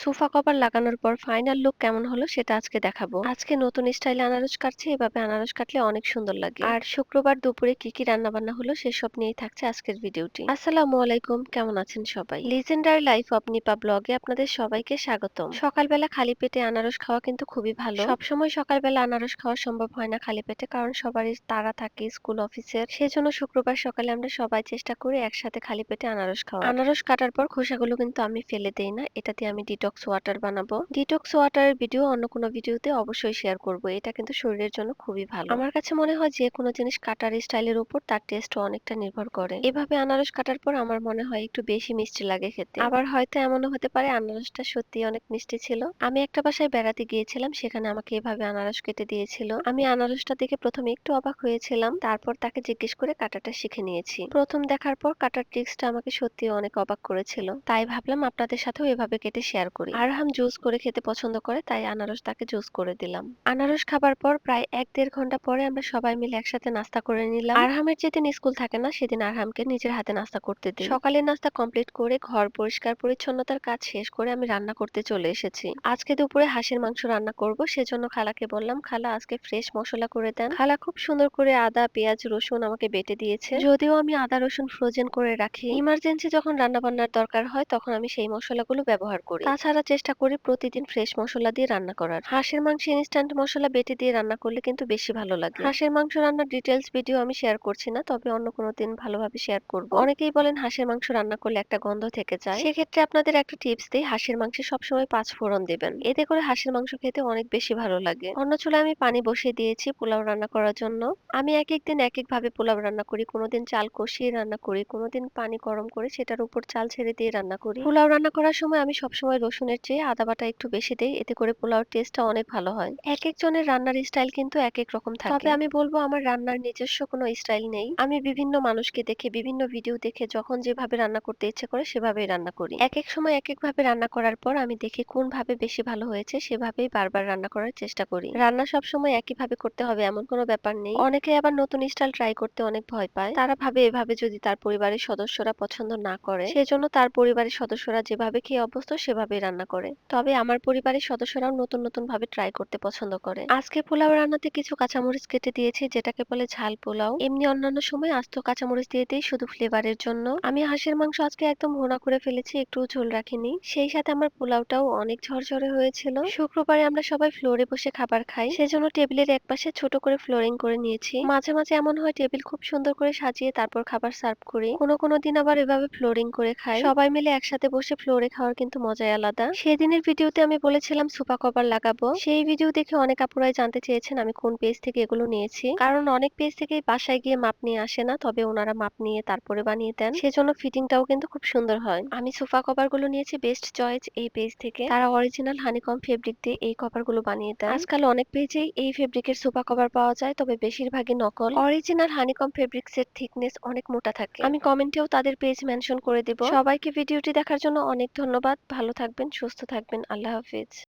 Sofa cover লাগানোর পর final look কেমন হলো সেটা আজকে দেখাবো। আজকে নতুন স্টাইলে আনারস কাটছি, এভাবে আনারস কাটলে অনেক সুন্দর লাগে। আর শুক্রবার দুপুরে কি কি রান্না বান্না হলো সেসব নিয়েই থাকছে আজকের ভিডিওটি। আসসালামু আলাইকুম, কেমন আছেন সবাই? লিজেন্ডারি লাইফ অফ নিপা ব্লগে আপনাদের সবাইকে স্বাগতম। সকালবেলা খালি পেটে আনারস খাওয়া কিন্তু খুবই ভালো। সবসময় সকালবেলা আনারস খাওয়া সম্ভব হয় না খালি পেটে, কারণ সবারই তাড়া থাকে স্কুল অফিসের। সেজন্য শুক্রবার সকালে আমরা সবাই চেষ্টা করি একসাথে খালি পেটে আনারস খাওয়া। আনারস কাটার পর খোসাগুলো কিন্তু আমি ফেলে দেই না, এটা দিয়ে আমি ডিটক্স ওয়াটার বানাবো। ডিটক্স ওয়াটারের ভিডিও অন্য কোনো ভিডিওতে অবশ্যই শেয়ার করব। এটা কিন্তু শরীরের জন্য খুবই ভালো। আমার কাছে মনে হয় যে কোনো জিনিস কাটার স্টাইলের উপর তার টেস্টও অনেকটা নির্ভর করে। এভাবে আনারস কাটার পর আমার মনে হয় একটু বেশি মিষ্টি লাগে খেতে। আবার হয়তো এমনও হতে পারে আনারসটা সত্যি অনেক মিষ্টি ছিল। আমি একটা বাসায় বেড়াতে গিয়েছিলাম, সেখানে আমাকে এভাবে আনারস কেটে দিয়েছিল। আমি আনারসটা দেখে প্রথমে একটু অবাক হয়েছিলাম, তারপর তাকে জিজ্ঞেস করে কাটাটা শিখে নিয়েছি। প্রথম দেখার পর কাটার ট্রিক্সটা আমাকে সত্যি অনেক অবাক করেছিল, তাই ভাবলাম আপনাদের সাথেও এভাবে কেটে শেয়ার করি। আরহাম জুস করে খেতে পছন্দ করে, তাই আনারস তাকে জুস করে দিলাম। আনারস খাবার পর প্রায় ১-১.৫ ঘন্টা পরে আমরা সবাই মিলে একসাথে নাস্তা করে নিলাম। আরহামের যেদিন স্কুল থাকে না সেদিন আরহামকে নিজের হাতে নাস্তা করতে দিই। সকালের নাস্তা কমপ্লিট করে ঘর পরিষ্কার পরিচ্ছন্নতার কাজ শেষ করে আমি রান্না করতে চলে এসেছি। আজকে দুপুরে হাঁসের মাংস রান্না করব, সেজন্য খালাকে বললাম খালা আজকে ফ্রেশ মশলা করে দেন। খালা খুব সুন্দর করে আদা পেঁয়াজ রসুন আমাকে বেটে দিয়েছে। যদিও আমি আদা রসুন ফ্রোজেন করে রাখি, ইমার্জেন্সি যখন রান্না বান্নার দরকার হয় তখন আমি সেই মশলাগুলো ব্যবহার করি। তাছাড়া চেষ্টা করি প্রতিদিন ফ্রেশ মশলা দিয়ে রান্না করার। হাঁসের মাংসে ইনস্ট্যান্ট মশলা বেটে দিয়ে রান্না করলে কিন্তু বেশি ভালো লাগে। হাঁসের মাংস রান্নার ডিটেলস ভিডিও আমি শেয়ার করছি না, তবে অন্য কোনো দিন ভালোভাবে শেয়ার করব। অনেকেই বলেন হাঁসের মাংস রান্না করলে একটা গন্ধ থেকে যায়, সেক্ষেত্রে আপনাদের একটা টিপস দিই, হাঁসের মাংসে সবসময় ৫ ফোড়ন দিবেন, এতে করে হাঁসের মাংস খেতে অনেক বেশি ভালো লাগে। অন্য চুলায় আমি পানি বসিয়ে দিয়েছি পোলাও রান্না করার জন্য। আমি এক এক দিন এক এক ভাবে পোলাও রান্না করি, কোনোদিন চাল কষিয়ে রান্না করি, কোনোদিন পানি গরম করে সেটার উপর চাল ছেড়ে দিয়ে রান্না করি। পোলাও রান্না করার সময় আমি সবসময় রসুনের চেয়ে আদা বাটা একটু বেশি দেই, এতে করে পোলাওর টেস্টটা অনেক ভালো হয়। এক একজনের রান্নার স্টাইল কিন্তু এক এক রকম থাকে, তবে আমি বলবো আমার রান্নার নিজস্ব কোনো স্টাইল নেই। আমি বিভিন্ন মানুষকে দেখে বিভিন্ন ভিডিও দেখে যখন যেভাবে রান্না করতে ইচ্ছে করে সেভাবেই রান্না করি। এক এক সময় এক এক ভাবে রান্না করার পর আমি দেখি কোন ভাবে বেশি ভালো হয়েছে, সেভাবেই বারবার রান্না করার চেষ্টা করি। রান্না সবসময় একই ভাবে করতে হবে এমন কোনো ব্যাপার নেই। অনেকে আবার নতুন স্টাইল ট্রাই করতে অনেক ভয় পায়, তারা ভাবে এভাবে যদি তার পরিবারের সদস্যরা পছন্দ না করে সেজন্য তার পরিবারের সদস্যরা যেভাবে খেয়ে অভ্যস্ত সেভাবেই রান্না করে। তবে আমার পরিবারের সদস্যরাও নতুন নতুন ভাবে ট্রাই করতে পছন্দ করে। আজকে পোলাও রান্নাতে কিছু কাঁচামরিচ কেটে দিয়েছি, যেটাকে বলে ঝাল পোলাও। এমনি অন্যান্য সময় আস্ত কাঁচামরিচ দিয়ে দিই শুধু ফ্লেভারের জন্য। আমি হাঁসের মাংস আজকে একদম ভুনা করে ফেলেছি, একটু ঝোল রাখিনি। সেই সাথে আমার পোলাওটাও অনেক ঝরঝরে হয়েছিল। শুক্রবারে আমরা সবাই ফ্লোরে বসে খাবার খাই, সেজন্য টেবিলের একপাশে ছোট করে ফ্লোরিং করে নিয়েছি। মাঝে মাঝে এমন হয় টেবিল খুব সুন্দর করে সাজিয়ে তারপর খাবার সার্ভ করি, কোনো কোনো দিন আবার এভাবে ফ্লোরিং করে খাই। সবাই মিলে একসাথে বসে ফ্লোরে খাওয়ার কিন্তু মজাই আলাদা। সেদিনের ভিডিওতে আমি বলেছিলাম সোফা কভার লাগাবো, সেই ভিডিও দেখে অনেক আপুরাই জানতে চেয়েছেন আমি কোন পেজ থেকে এগুলো নিয়েছি, কারণ অনেক পেজ থেকেই বাসায় গিয়ে মাপ নিয়ে আসে না, তবে ওনারা মাপ নিয়ে তারপরে বানিয়ে দেন, সেজন্য ফিটিংটাও কিন্তু খুব সুন্দর হয়। আমি সোফা কভার গুলো নিয়েছি বেস্ট চয়েস এই পেজ থেকে, তারা অরিজিনাল হানিকম ফেব্রিক দিয়ে এই কভার গুলো বানিয়ে দেন। আজকাল অনেক পেজেই এই ফেব্রিকের সোফা কভার পাওয়া যায়, তবে বেশিরভাগই নকল। অরিজিনাল হানিকম ফেব্রিক্স এর থিকনেস অনেক মোটা থাকে। আমি কমেন্টেও তাদের পেজ মেনশন করে দিব। সবাইকে ভিডিওটি দেখার জন্য অনেক ধন্যবাদ। ভালো থাকবেন, সুস্থ থাকবেন, আল্লাহ হাফিজ।